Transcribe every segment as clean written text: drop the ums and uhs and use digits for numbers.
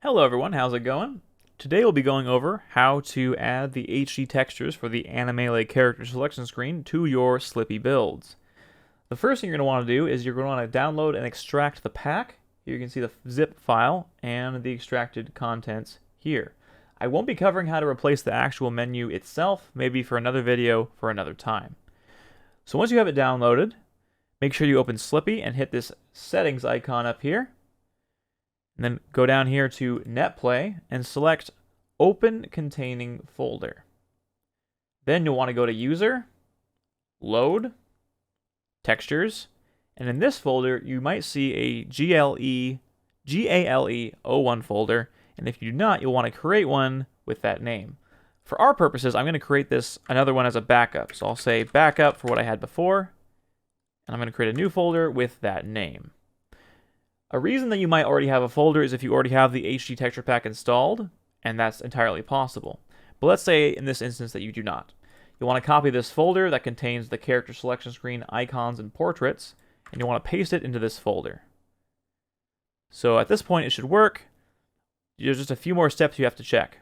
Hello everyone, how's it going? Today we'll be going over how to add the HD textures for the Animelee character selection screen to your Slippy builds. The first thing you're going to want to do is you're going to want to download and extract the pack. Here you can see the zip file and the extracted contents here. I won't be covering how to replace the actual menu itself, maybe for another video for another time. So once you have it downloaded, make sure you open Slippy and hit this settings icon up here. And then go down here to NetPlay and select Open Containing Folder. Then you'll want to go to User, Load, Textures, and in this folder you might see a GALE01 folder, and if you do not, you'll want to create one with that name. For our purposes, I'm going to create another one as a backup. So I'll say backup for what I had before, and I'm going to create a new folder with that name. A reason that you might already have a folder is if you already have the HD texture pack installed, and that's entirely possible. But let's say in this instance that you do not. You want to copy this folder that contains the character selection screen, icons, and portraits, and you want to paste it into this folder. So at this point it should work. There's just a few more steps you have to check.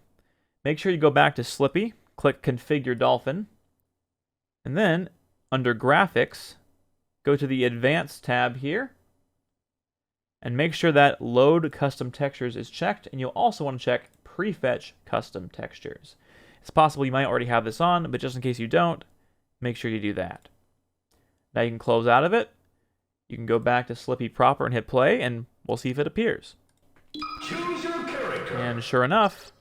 Make sure you go back to Slippy, click Configure Dolphin, and then under Graphics, go to the Advanced tab here, and make sure that Load Custom Textures is checked, and you'll also want to check Prefetch Custom Textures. It's possible you might already have this on, but just in case you don't, make sure you do that. Now you can close out of it. You can go back to Slippy proper and hit play, and we'll see if it appears. Choose your character. And sure enough,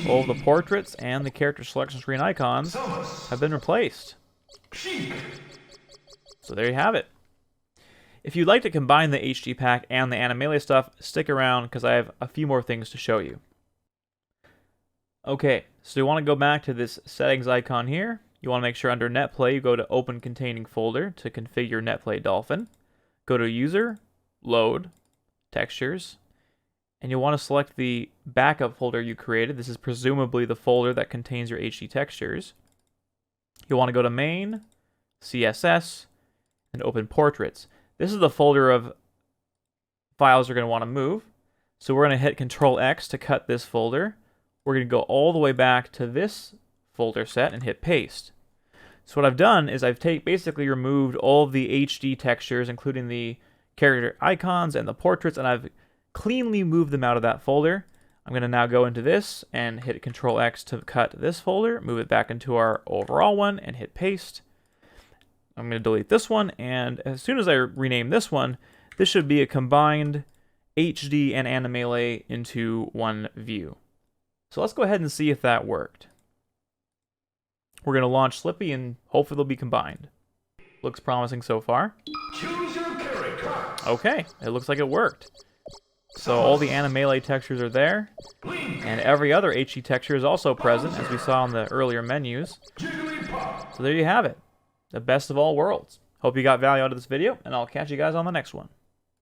all the portraits and the character selection screen icons have been replaced. So there you have it. If you'd like to combine the HD pack and the Animelee stuff, stick around because I have a few more things to show you. Okay, so you want to go back to this settings icon here. You want to make sure under NetPlay you go to Open Containing Folder to configure NetPlay Dolphin. Go to User, Load, Textures, and you'll want to select the backup folder you created. This is presumably the folder that contains your HD textures. You'll want to go to Main, CSS, and open Portraits. This is the folder of files you're going to want to move. So we're going to hit Control-X to cut this folder. We're going to go all the way back to this folder set and hit Paste. So what I've done is I've basically removed all of the HD textures, including the character icons and the portraits, and I've cleanly moved them out of that folder. I'm going to now go into this and hit Control-X to cut this folder, move it back into our overall one, and hit Paste. I'm going to delete this one, and as soon as I rename this one, this should be a combined HD and Animelee into one view. So let's go ahead and see if that worked. We're going to launch Slippy, and hopefully they'll be combined. Looks promising so far. Choose your character. Okay, it looks like it worked. So all the Animelee textures are there, and every other HD texture is also present, as we saw in the earlier menus. So there you have it. The best of all worlds. Hope you got value out of this video, and I'll catch you guys on the next one.